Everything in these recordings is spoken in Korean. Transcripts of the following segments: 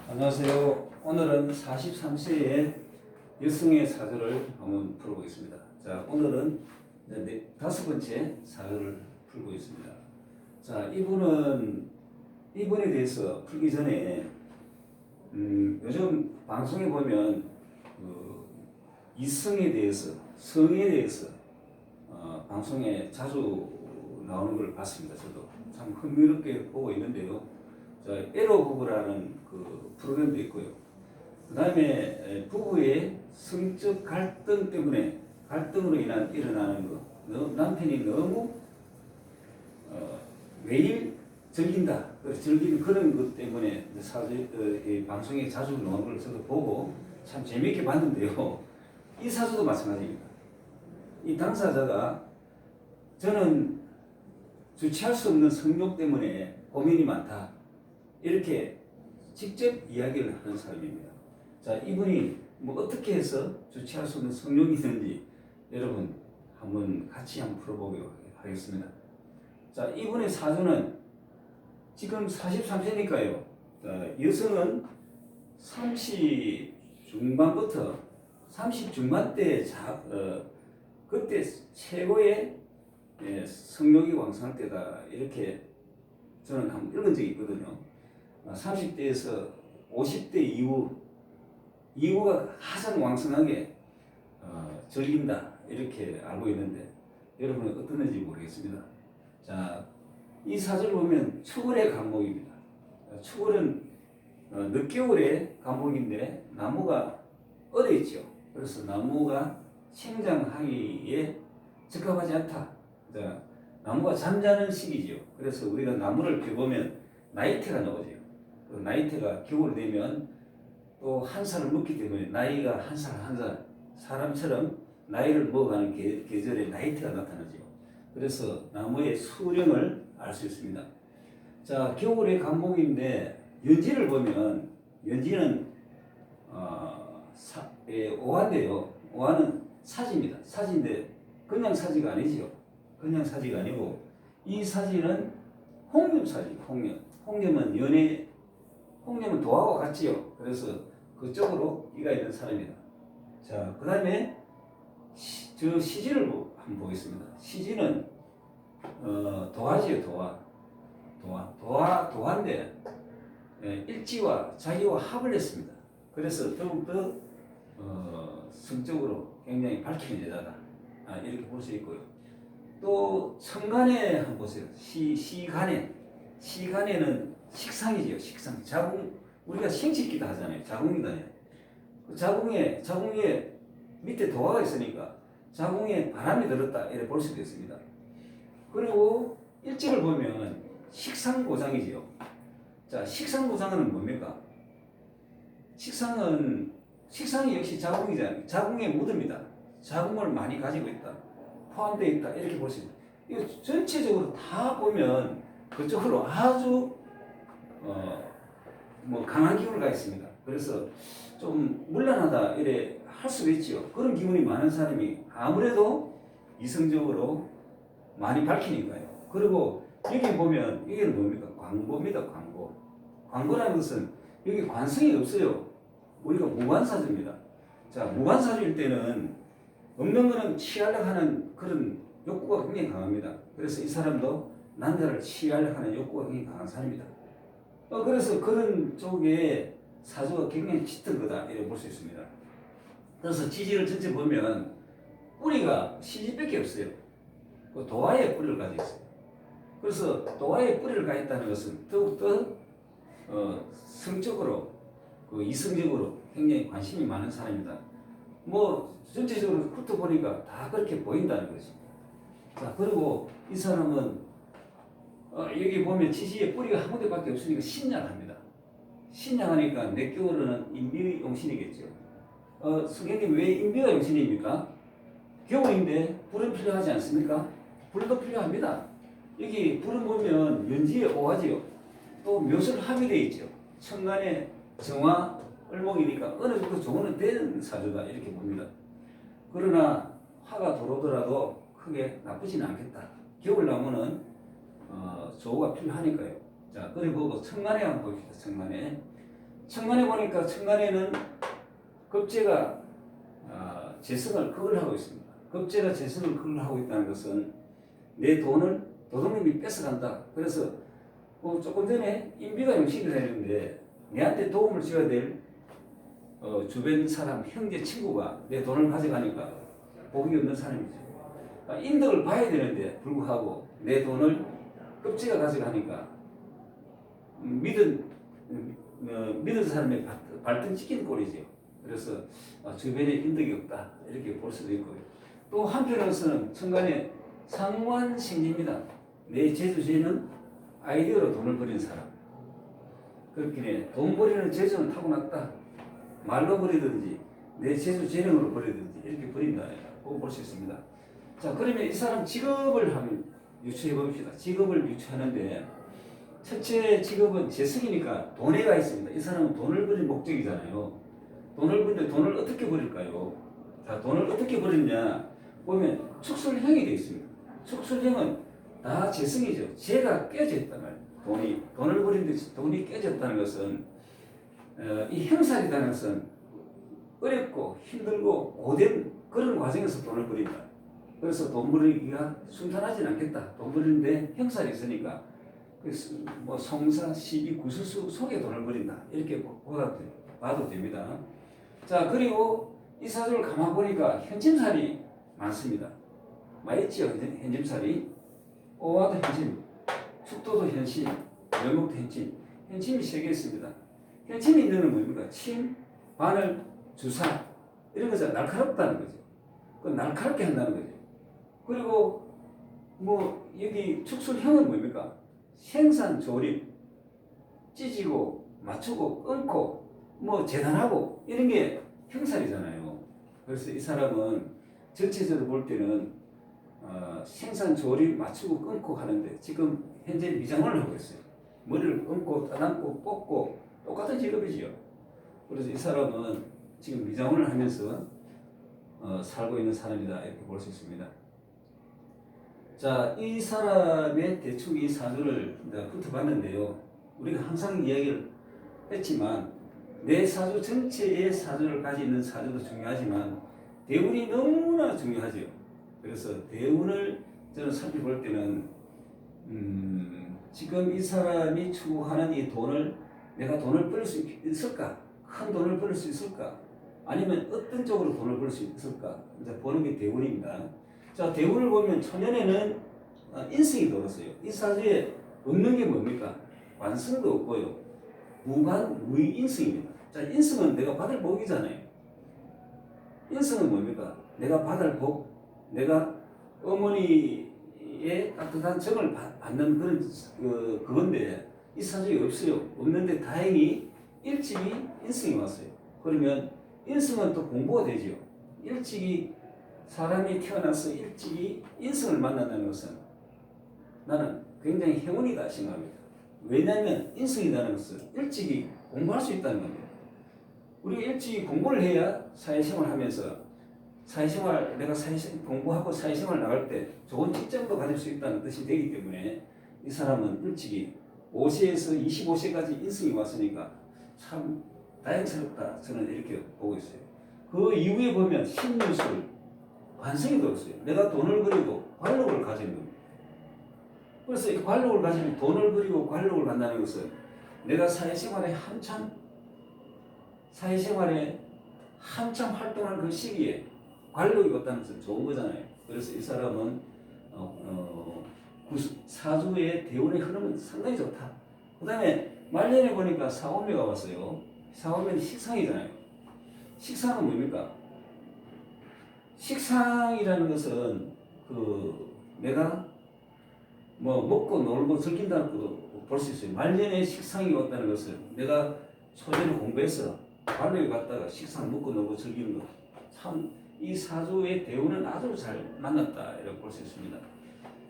안녕하세요. 오늘은 43세의 여성의 사주를 한번 풀어보겠습니다. 자, 오늘은 다섯 번째 사주를 풀고 있습니다. 자, 이분에 대해서 풀기 전에 요즘 방송에 보면 이성에 대해서, 성에 대해서 방송에 자주 나오는 걸 봤습니다. 저도 참 흥미롭게 보고 있는데요. 자, 에로 부부라는 그 프로그램도 있고요. 그 다음에 부부의 성적 갈등 때문에 갈등으로 일어나는 거, 남편이 너무 매일 즐긴다, 즐기는 그런 것 때문에 방송에 자주 나오는 걸 저도 보고 참 재미있게 봤는데요. 이 사주도 마찬가지입니다. 이 당사자가 저는 주체할 수 없는 성욕 때문에 고민이 많다, 이렇게 직접 이야기를 하는 사람입니다. 자, 이분이 뭐 어떻게 해서 주체할 수 없는 성욕이 있는지 여러분 한번 같이 한번 풀어보도록 하겠습니다. 자, 이분의 사주는 지금 43세니까요. 여성은 30 중반부터 30 중반 때 그때 최고의 성욕이 왕성할 때다, 이렇게 저는 한번 읽은 적이 있거든요. 30대에서 50대 이후가 가장 왕성하게 즐긴다, 이렇게 알고 있는데 여러분은 어떻는지 모르겠습니다. 자, 이 사주를 보면 추월의 간목입니다. 추월은 늦겨울의 간목인데 나무가 얼어 있죠. 그래서 나무가 생장하기에 적합하지 않다. 자, 나무가 잠자는 시기죠. 그래서 우리가 나무를 펴보면 나이테가 나오죠. 그 나이테가 겨울 되면 또 한 살을 먹기 때문에 나이가 한 살 한 살, 사람처럼 나이를 먹어가는 계절에 나이테가 나타나죠. 그래서 나무의 수령을 알 수 있습니다. 자, 겨울의 간목인데 연지를 보면 연지는 오화인데요. 오화는 사지입니다. 사지인데 그냥 사지가 아니죠. 그냥 사지가 아니고 이 사지는 홍념 사지. 홍념은 홍념은 도화와 같지요. 그래서 그쪽으로 이가 있는 사람이다. 자, 그 다음에 시지를 한번 보겠습니다. 시지는 도화지요. 도화인데 일지와 자기와 합을 했습니다. 그래서 더욱더 성적으로 굉장히 밝히는 여자다, 이렇게 볼 수 있고요. 또 천간에 한번 보세요. 시간에는 식상이지요. 식상. 자궁, 우리가 생식기도 하잖아요. 자궁이잖아요. 그 자궁에 밑에 도화가 있으니까 자궁에 바람이 들었다, 이렇게 볼 수도 있습니다. 그리고 일지를 보면 식상고장이지요. 자, 식상고장은 뭡니까? 식상이 역시 자궁이잖아요. 자궁에 묻습니다. 자궁을 많이 가지고 있다, 포함되어 있다, 이렇게 볼 수 있습니다. 이거 전체적으로 다 보면 그쪽으로 아주 강한 기운을 가 있습니다. 그래서 좀 문란하다, 이래 할 수가 있죠. 그런 기운이 많은 사람이 아무래도 이성적으로 많이 밝히니까요. 그리고 여기 보면 이게 뭡니까? 광고입니다. 광고라는 것은 여기 관성이 없어요. 우리가 무관사주입니다. 자, 무관사주일 때는 없는 거는 취하려고 하는 그런 욕구가 굉장히 강합니다. 그래서 이 사람도 남자를 취하려고 하는 욕구가 굉장히 강한 사람입니다. 그래서 그런 쪽에 사주가 굉장히 짙은 거다, 이렇게 볼 수 있습니다. 그래서 지지를 전체 보면 뿌리가 시집밖에 없어요. 그 도화의 뿌리를 가지고 있어요. 그래서 도화의 뿌리를 가지고 있다는 것은 더욱더 성적으로, 이성적으로 굉장히 관심이 많은 사람입니다. 전체적으로 훑어보니까 다 그렇게 보인다는 것입니다. 자, 그리고 이 사람은 여기 보면 지지의 뿌리가 한 군데밖에 없으니까 신약합니다. 신약하니까 늦겨울은 인비의 용신이겠죠. 선생님, 왜 인비가 용신입니까? 겨울인데 불은 필요하지 않습니까? 불도 필요합니다. 여기 불은 보면 연지에 오화지요. 또 묘술 합이 되어 있죠. 천간에 정화 을목이니까 어느 정도 정화는 되는 사주다, 이렇게 봅니다. 그러나 화가 들어오더라도 크게 나쁘지는 않겠다. 겨울나무는 조우가 필요하니까요. 자, 그리고 청간에 한번 봅시다. 청간에. 청간에 보니까 청간에는 급제가 재성을 그걸 하고 있습니다. 급제가 재성을 그걸 하고 있다는 것은 내 돈을 도둑놈이 뺏어간다. 그래서 조금 전에 인비가 용신이 되는데 내한테 도움을 줘야 될 주변 사람, 형제, 친구가 내 돈을 가져가니까 복이 없는 사람이죠. 인덕을 봐야 되는데 불구하고 내 돈을 급제가 가져가니까 믿은 사람의 발등 찍힌 꼴이죠. 그래서 주변에 인덕이 없다 이렇게 볼 수도 있고요. 또 한편으로서는 천간에 상관신입니다. 내 재주제는 아이디어로 돈을 버리는 사람. 그렇기에 돈 버리는 재주는 타고났다. 말로 버리든지 내 재주 재능으로 버리든지 이렇게 버린다고 볼 수 있습니다. 자, 그러면 이 사람 직업을 한번 유추해 봅시다. 직업을 유추하는데 첫째 직업은 재성이니까 돈에가 있습니다. 이 사람은 돈을 버릴 목적이잖아요. 돈을 버리는데 돈을 어떻게 버릴까요? 자, 돈을 어떻게 버리냐 보면 축술형이 되어 있습니다. 축술형은 다 재성이죠. 재가 깨져 있단 말이에요. 돈을 버리는데 돈이 깨졌다는 것은 이 형살이라는 것은 어렵고 힘들고 고된 그런 과정에서 돈을 버린다. 그래서 돈 버리기가 순탄하진 않겠다. 돈 버리는데 형살이 있으니까 뭐 성사, 시비, 구술수 속에 돈을 버린다. 이렇게 봐도 됩니다. 자, 그리고 이 사주를 가만 보니까 현짐살이 많습니다. 많이 있죠, 현짐살이. 오화도 현짐, 축도도 현심, 묘목도 현침. 현침이 3개 있습니다. 현침이 있는 건 뭡니까? 침, 바늘, 주사 이런 것은 날카롭다는 거죠. 그 날카롭게 한다는 거죠. 그리고 뭐 여기 축술형은 뭡니까? 생산, 조립, 찢고, 맞추고, 끊고, 뭐 재단하고 이런 게 형살이잖아요. 그래서 이 사람은 전체적으로 볼 때는 생산, 조립, 맞추고, 끊고 하는데 지금 현재 미장원을 하고 있어요. 머리를 끊고, 따담고, 뽑고 똑같은 직업이지요. 그래서 이 사람은 지금 미장원을 하면서 살고 있는 사람이다 이렇게 볼 수 있습니다. 자, 이 사람의 대충 이 사주를 훑어봤는데요. 우리가 항상 이야기를 했지만 내 사주 전체의 사주를 가지고 있는 사주도 중요하지만 대운이 너무나 중요하죠. 그래서 대운을 저는 살펴볼 때는 지금 이 사람이 추구하는 이 돈을 내가 돈을 벌 수 있을까? 큰 돈을 벌 수 있을까? 아니면 어떤 쪽으로 돈을 벌 수 있을까? 이제 보는 게 대운입니다. 자, 대운을 보면 초년에는 인성이 들었어요. 이 사주에 없는 게 뭡니까? 완성도 없고요. 무관, 무인성입니다. 자, 인성은 내가 받을 복이잖아요. 인성은 뭡니까? 내가 받을 복, 내가 어머니의 따뜻한 정을 받는 그런 그건데 이 사주에 없어요. 없는데 다행히 일찍이 인성이 왔어요. 그러면 인성은 또 공부가 되죠. 일찍이 사람이 태어나서 일찍이 인성을 만난다는 것은 나는 굉장히 행운이다 생각합니다. 왜냐하면 인성이라는 것은 일찍이 공부할 수 있다는 겁니다. 우리가 일찍이 공부를 해야 사회생활을 하면서 내가 공부하고 사회생활 나갈 때 좋은 직장도 가질 수 있다는 뜻이 되기 때문에 이 사람은 일찍이 5세에서 25세까지 인성이 왔으니까 참 다행스럽다 저는 이렇게 보고 있어요. 그 이후에 보면 신유술 관성이 들었어요. 내가 돈을 버리고 관록을 가지는 겁니다. 그래서 이 관록을 가지면 돈을 버리고 관록을 간다는 것은 내가 사회생활에 한참 활동하는 그 시기에 관록이 왔다는 것은 좋은 거잖아요. 그래서 이 사람은 사주의 대운의 흐름은 상당히 좋다. 그 다음에 말년에 보니까 사오묘가 왔어요. 사오묘는 식상이잖아요. 식상은 뭡니까? 식상이라는 것은 내가 뭐 먹고 놀고 즐긴다는 것도 볼 수 있어요. 말년에 식상이 왔다는 것은 내가 초전에 공부해서 관록에 갔다가 식상 먹고 놀고 즐기는 것. 참 이 사주의 대운은 아주 잘 만났다 이렇게 볼 수 있습니다.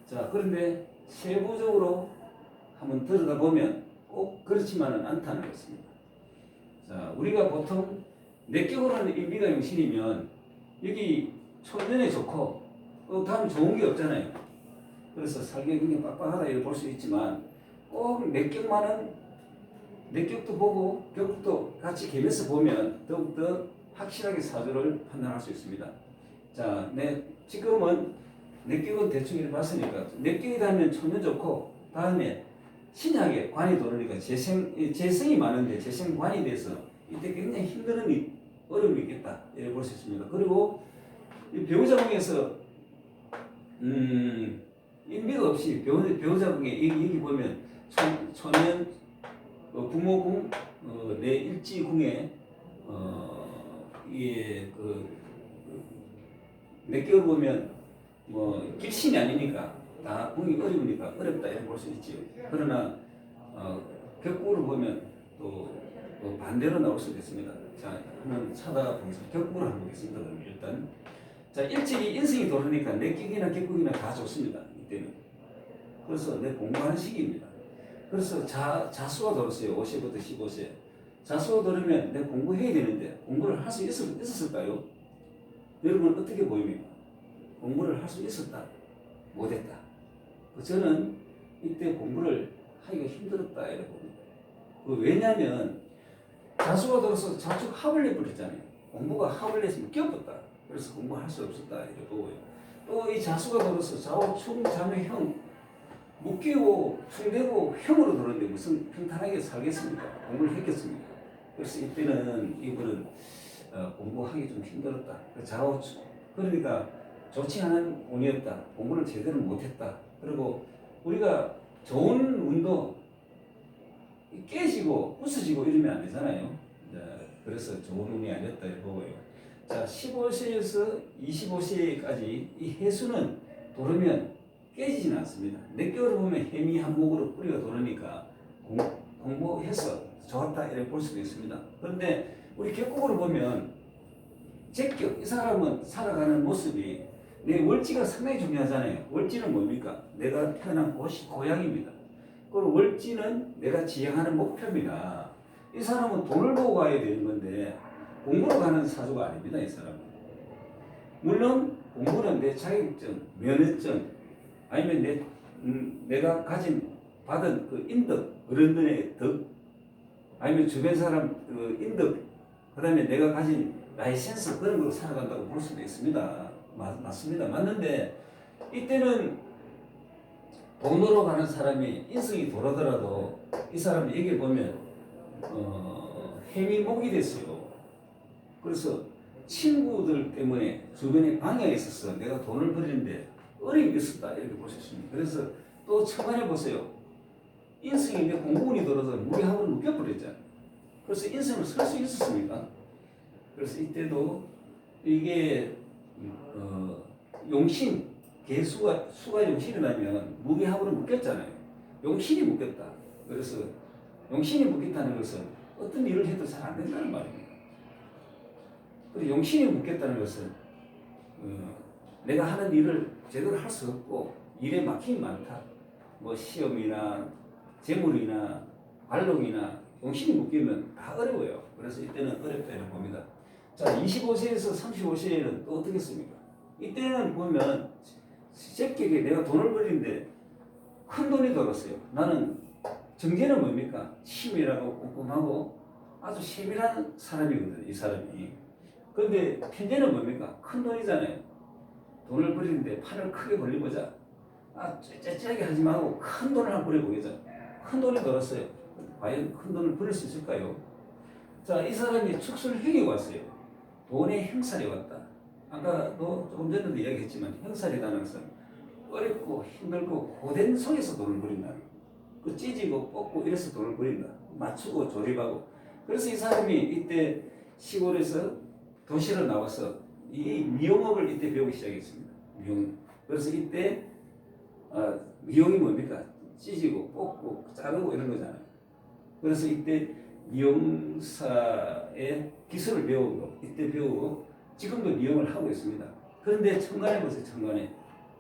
자, 그런데 세부적으로 한번 들여다보면 꼭 그렇지만은 않다는 것입니다. 자, 우리가 보통 내격으로는 인비가 용신이면 여기 초년에 좋고 다음 좋은 게 없잖아요. 그래서 살기 굉장히 빡빡하다 이렇게 볼 수 있지만 꼭 내격도 보고 격도 같이 개면서 보면 더욱더 확실하게 사주를 판단할 수 있습니다. 자, 지금은 내격은 대충 이렇게 봤으니까 내격이다 하면 천년 좋고 다음에 신약에 관이 도르니까 재성이 많은데 재생관이 돼서 이때 굉장히 힘든 어려움이 있겠다 이렇게 볼 수 있습니다. 그리고 이 배우자궁에서 인비가 없이 배우자궁에 여기 보면 초년 부모궁 내 일지궁에 이게 몇 개월 보면 뭐 길신이 아니니까 다 궁이 어려우니까 어렵다 이렇게 볼 수 있지요. 그러나 격국으로 보면 또 반대로 나올 수도 있습니다. 자, 한번 찾아보겠습니다. 격국으로 한번 보겠습니다. 일단 자, 일찍이 인생이 도르니까 내격이나 격국이나 다 좋습니다. 이때는. 그래서 내 공부하는 시기입니다. 그래서 자수가 들었어요. 50부터 15세. 자수가 들으면 내 공부해야 되는데 공부를 할 수 있었을까요? 여러분 어떻게 보입니까? 공부를 할 수 있었다? 못했다? 저는 이때 공부를 하기가 힘들었다 이렇게 봅니다. 왜냐하면 자수가 들어서 자축 합을 내버렸잖아요. 공부가 합을 냈으면 끼어붙다. 그래서 공부할 수 없었다 이렇게 보고요. 또 이 자수가 들어서 좌우충 자매형 묶이고 충되고 형으로 들었는데 무슨 평탄하게 살겠습니까? 공부를 했겠습니까? 그래서 이때는 이분은 공부하기 좀 힘들었다. 좌우충 그러니까 좋지 않은 운이었다. 공부를 제대로 못했다. 그리고 우리가 좋은 운도 깨지고 부서지고 이러면 안 되잖아요. 그래서 좋은 운이 아니었다 이렇게 보고요. 자, 15세에서 25세까지 이 해수는 도르면 깨지지는 않습니다. 몇 개월을 보면 해미 한목으로 뿌리가 도르니까 공부해서 좋았다 이렇게 볼 수도 있습니다. 그런데 우리 격국으로 보면 제격, 이 사람은 살아가는 모습이 내 월지가 상당히 중요하잖아요. 월지는 뭡니까? 내가 태어난 곳이 고향입니다. 그리고 월지는 내가 지향하는 목표입니다. 이 사람은 돈을 보고 가야 되는 건데 공부로 가는 사주가 아닙니다. 이 사람은. 물론 공부는 내 자격증, 면허증 아니면 내가 받은 그 인덕, 어른들의 덕 아니면 주변 사람 그 인덕 그 다음에 내가 가진 라이센스 그런 걸로 살아간다고 볼 수도 있습니다. 맞습니다. 맞는데 이때는 돈으로 가는 사람이 인성이 돌아더라도 이 사람이 여기 보면 해미목이 됐어요. 그래서 친구들 때문에 주변에 방해가 있었어. 내가 돈을 버리는데 어려움이 있었다 이렇게 볼 수 있습니다. 그래서 또 천간에 보세요. 인성이 내 공부운이 들어서 무리하고 묶여버렸잖아요. 그래서 인성을 쓸 수 있었습니까? 그래서 이때도 이게 용신 개수가 수가 용신이 나면 무게합으로 묶였잖아요. 용신이 묶였다. 그래서 용신이 묶였다는 것은 어떤 일을 해도 잘 안 된다는 말입니다. 그리고 용신이 묶였다는 것은 내가 하는 일을 제대로 할 수 없고 일에 막힘이 많다. 뭐 시험이나 재물이나 관록이나 용신이 묶이면 다 어려워요. 그래서 이때는 어렵다 이렇게 봅니다. 자, 25세에서 35세에는 또 어떻겠습니까? 이때는 보면 적격에 내가 돈을 벌이는데 큰 돈이 들었어요. 나는 정제는 뭡니까? 치밀하고 꼼꼼하고 아주 세밀한 사람이거든요. 이 사람이. 그런데 편제는 뭡니까? 큰 돈이잖아요. 돈을 벌이는데 판을 크게 벌려보자. 째째하게 하지 말고 큰 돈을 한번 벌여보자. 큰 돈이 들었어요. 과연 큰 돈을 벌일 수 있을까요? 자, 이 사람이 축술획이 왔어요. 돈의 형살이 왔다. 아까도 조금 전에도 이야기했지만 형살이라는 것은 어렵고 힘들고 고된 속에서 돈을 벌인다. 그 찢고 뽑고 이래서 돈을 벌인다. 맞추고 조립하고. 그래서 이 사람이 이때 시골에서 도시로 나와서 이 미용업을 이때 배우기 시작했습니다. 미용. 그래서 이때 미용이 뭡니까? 찢고 뽑고 자르고 이런 거잖아요. 그래서 이때 미용사의 기술을 배우고 이때 배우고 지금도 미용을 하고 있습니다. 그런데 천간에 보세요. 천간에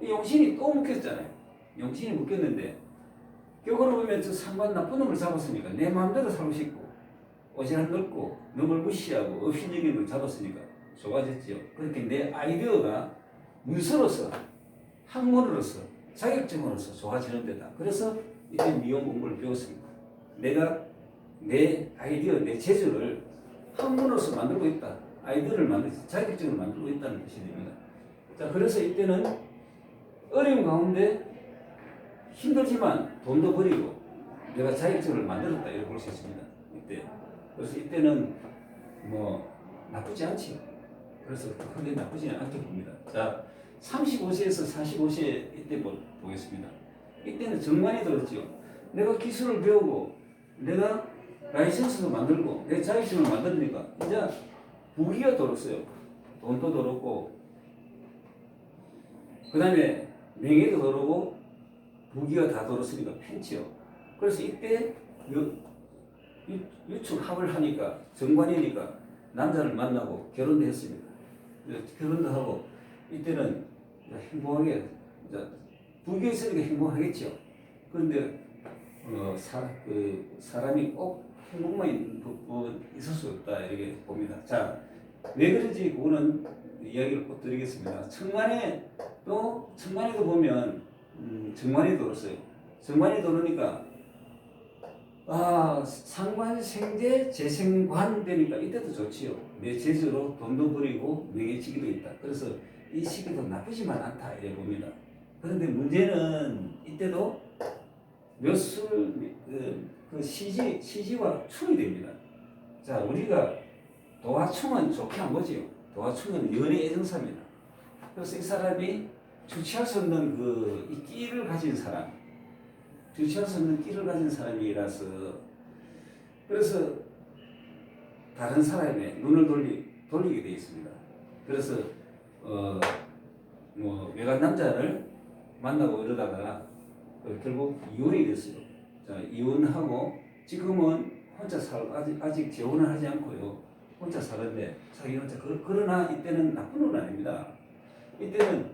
용신이 또 묶였잖아요. 용신이 묶였는데 격으로 보면 저 상관 나쁜 놈을 잡았으니까 내 마음대로 살고 싶고 오지랖 넓고 놈을 무시하고 업신여긴 걸 잡았으니까 좋아졌지요. 그렇게 내 아이디어가 문서로서 학문으로서 자격증으로서 좋아지는 데다. 그래서 이때 미용 공부를 배웠습니다. 내가 내 아이디어, 내 재주를 학문으로서 만들고 있다. 아이디어를 만들고 자격증을 만들고 있다는 뜻이 됩니다. 자, 그래서 이때는 어려운 가운데 힘들지만 돈도 버리고 내가 자격증을 만들었다 이렇게 볼 수 있습니다. 이때. 그래서 이때는 뭐 나쁘지 않지요. 그래서 크게 나쁘지 않게 봅니다. 자, 35세에서 45세 이때 보겠습니다. 이때는 정관이 들었죠. 내가 기술을 배우고 내가 라이센스도 만들고 내 자격증을 만드니까 이제 부귀가 들었어요. 돈도 들었고 그 다음에 명예도 들어오고 부귀가 다 들었으니까 팬치요. 그래서 이때 유축합을 하니까 정관이니까 남자를 만나고 결혼도 했습니다. 결혼도 하고 이때는 행복하게 부귀가 있으니까 행복하겠죠. 그런데 사람이 꼭 행복만 있을 수 없다 이렇게 봅니다. 자, 왜 그런지 그거는 이야기를 꼭 드리겠습니다. 청관에도 보면 정관이 들었어요. 정관이 들으니까 상관생재 재생관 되니까 이때도 좋지요. 내 재주로 돈도 벌이고 명예치기도 있다. 그래서 이 시기도 나쁘지만 않다 이래 봅니다. 그런데 문제는 이때도 몇술 시지와 충이 됩니다. 자, 우리가 도화충은 좋게 안 보지요. 도화충은 연애 애정사입니다. 그래서 이 사람이 주체할 수 없는 이 끼를 가진 사람, 주체할 수 없는 끼를 가진 사람이라서 그래서 다른 사람의 눈을 돌리게 되어 있습니다. 그래서 외간 남자를 만나고 이러다가 결국 이혼이 됐어요. 자, 이혼하고 지금은 혼자 아직 재혼을 하지 않고요. 혼자 사는데 자기 혼자 그러나 이때는 나쁜 건 아닙니다. 이때는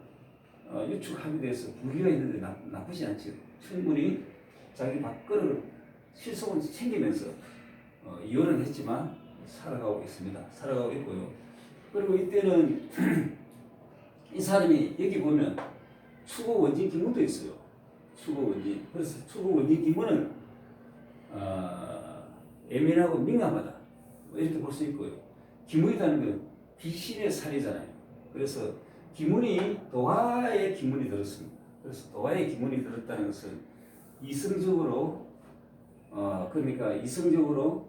유축합에 대해서 부귀가 있는데 나쁘지 않죠. 충분히 자기 밥그릇을 실속은 챙기면서 이혼은 했지만 살아가고 있습니다. 살아가고 있고요. 그리고 이때는 이 사람이 여기 보면 추고 원진 기문도 있어요. 추고 원진. 그래서 추고 원진 기문은 예민하고 민감하다. 이렇게 볼 수 있고요. 기문이라는 건 귀신의 살이잖아요. 그래서 기문이 도화의 기문이 들었습니다. 그래서 도화의 기문이 들었다는 것은 이성적으로 그러니까 이성적으로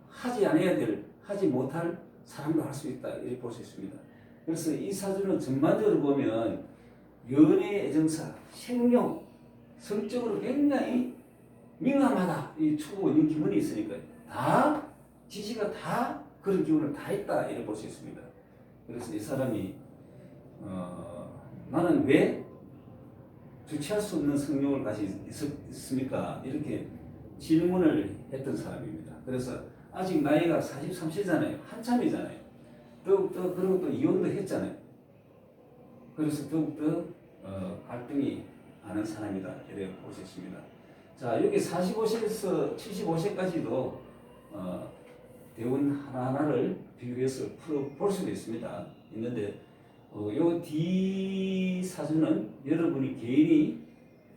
하지 못할 사람도 할 수 있다 이렇게 볼 수 있습니다. 그래서 이 사주는 전반적으로 보면 연애 애정사, 생용, 성적으로 굉장히 민감하다. 이 추구 원인 기문이 있으니까 다 지지가 다 그런 기운을 다 있다 이렇게 볼 수 있습니다. 그래서 이 사람이 나는 왜 주체할 수 없는 성욕을 가지고 있습니까? 이렇게 질문을 했던 사람입니다. 그래서 아직 나이가 43세잖아요. 한참이잖아요. 더욱더 그리고 또 이혼도 했잖아요. 그래서 더욱더 갈등이 많은 사람이다 이렇게 볼 수 있습니다. 자, 여기 45세에서 75세까지도 대운 하나하나를 비교해서 풀어볼 수도 있는데 요 D 사주는 여러분이 개인이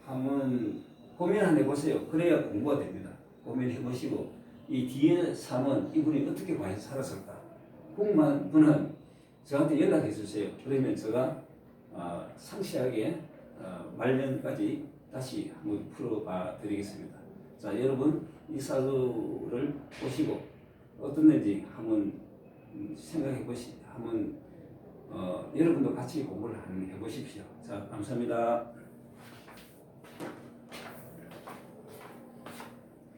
한번 고민 한번 해보세요. 그래야 공부가 됩니다. 고민해보시고 이 D의 3은 이분이 어떻게 과연 살았을까? 궁금한 분은 저한테 연락해 주세요. 그러면 제가 상세하게 말년까지 다시 한번 풀어봐 드리겠습니다. 자, 여러분 이 사주를 보시고 어떻는지 한번 생각해 한번 여러분도 같이 공부를 한번 해보십시오. 자, 감사합니다.